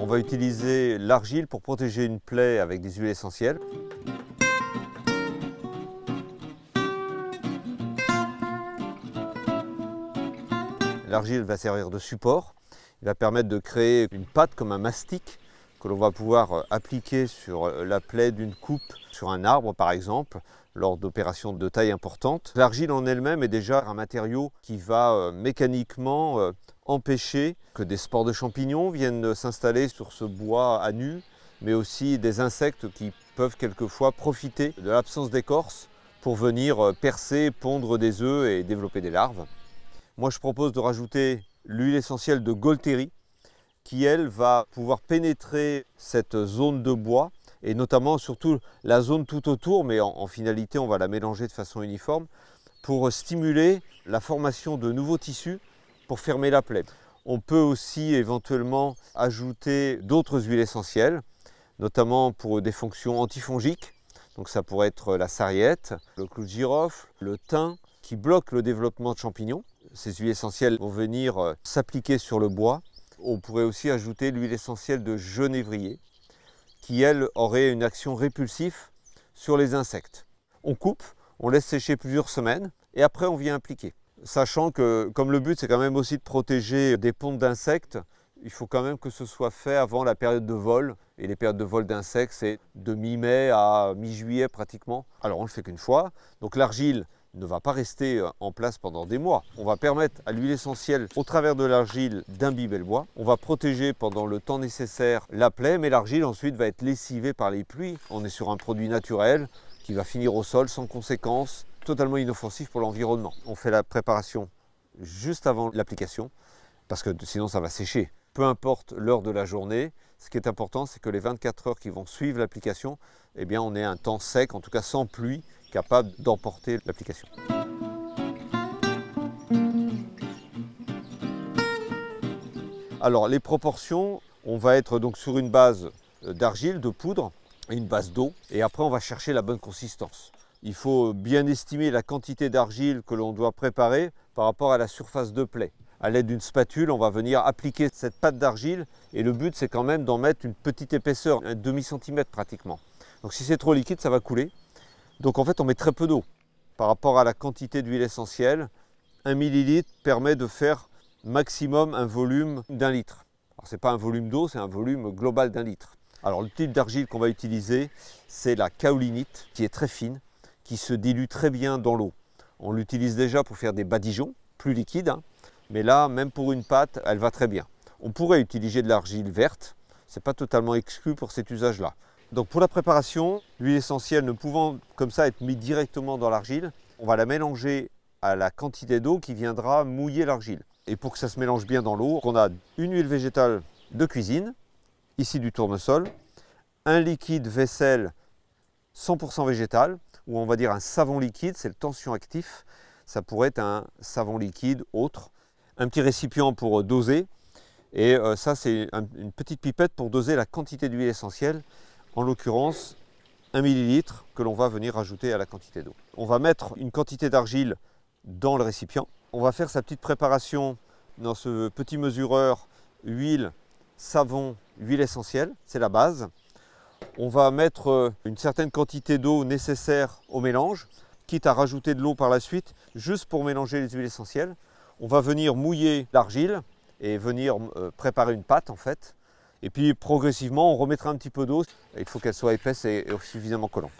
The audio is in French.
on va utiliser l'argile pour protéger une plaie avec des huiles essentielles. L'argile va servir de support, il va permettre de créer une pâte comme un mastic que l'on va pouvoir appliquer sur la plaie d'une coupe sur un arbre par exemple, lors d'opérations de taille importante. L'argile en elle-même est déjà un matériau qui va mécaniquement empêcher que des spores de champignons viennent s'installer sur ce bois à nu, mais aussi des insectes qui peuvent quelquefois profiter de l'absence d'écorce pour venir percer, pondre des œufs et développer des larves. Moi, je propose de rajouter l'huile essentielle de Gualtéry qui, elle, va pouvoir pénétrer cette zone de bois et notamment surtout la zone tout autour, mais en finalité, on va la mélanger de façon uniforme pour stimuler la formation de nouveaux tissus pour fermer la plaie. On peut aussi éventuellement ajouter d'autres huiles essentielles, notamment pour des fonctions antifongiques. Donc ça pourrait être la sarriette, le clou de girofle, le thym, qui bloquent le développement de champignons. Ces huiles essentielles vont venir s'appliquer sur le bois. On pourrait aussi ajouter l'huile essentielle de genévrier qui, elle, aurait une action répulsive sur les insectes. On coupe, on laisse sécher plusieurs semaines et après on vient appliquer. Sachant que comme le but c'est quand même aussi de protéger des pontes d'insectes, il faut quand même que ce soit fait avant la période de vol. Et les périodes de vol d'insectes c'est de mi-mai à mi-juillet pratiquement. Alors on ne le fait qu'une fois, donc l'argile ne va pas rester en place pendant des mois. On va permettre à l'huile essentielle, au travers de l'argile, d'imbiber le bois. On va protéger pendant le temps nécessaire la plaie, mais l'argile ensuite va être lessivée par les pluies. On est sur un produit naturel qui va finir au sol sans conséquence, totalement inoffensif pour l'environnement. On fait la préparation juste avant l'application, parce que sinon ça va sécher. Peu importe l'heure de la journée, ce qui est important, c'est que les 24 heures qui vont suivre l'application, eh bien, on ait un temps sec, en tout cas sans pluie, capable d'emporter l'application. Alors les proportions, on va être donc sur une base d'argile, de poudre, et une base d'eau, et après on va chercher la bonne consistance. Il faut bien estimer la quantité d'argile que l'on doit préparer par rapport à la surface de plaie. À l'aide d'une spatule, on va venir appliquer cette pâte d'argile et le but c'est quand même d'en mettre une petite épaisseur, un demi-centimètre pratiquement. Donc si c'est trop liquide, ça va couler. Donc en fait on met très peu d'eau. Par rapport à la quantité d'huile essentielle, 1 millilitre permet de faire maximum un volume d'1 litre. Alors ce n'est pas un volume d'eau, c'est un volume global d'1 litre. Alors le type d'argile qu'on va utiliser, c'est la kaolinite qui est très fine, qui se dilue très bien dans l'eau. On l'utilise déjà pour faire des badigeons, plus liquides, hein. Mais là, même pour une pâte, elle va très bien. On pourrait utiliser de l'argile verte, ce n'est pas totalement exclu pour cet usage-là. Donc pour la préparation, l'huile essentielle ne pouvant comme ça être mise directement dans l'argile, on va la mélanger à la quantité d'eau qui viendra mouiller l'argile. Et pour que ça se mélange bien dans l'eau, on a une huile végétale de cuisine, ici du tournesol, un liquide vaisselle 100% végétal, ou on va dire un savon liquide, c'est le tension actif, ça pourrait être un savon liquide autre. Un petit récipient pour doser, et ça c'est une petite pipette pour doser la quantité d'huile essentielle, en l'occurrence 1 millilitre que l'on va venir ajouter à la quantité d'eau. On va mettre une quantité d'argile dans le récipient, on va faire sa petite préparation dans ce petit mesureur huile, savon, huile essentielle, c'est la base. On va mettre une certaine quantité d'eau nécessaire au mélange, quitte à rajouter de l'eau par la suite, juste pour mélanger les huiles essentielles. On va venir mouiller l'argile et venir préparer une pâte en fait. Et puis progressivement, on remettra un petit peu d'eau. Il faut qu'elle soit épaisse et suffisamment collante.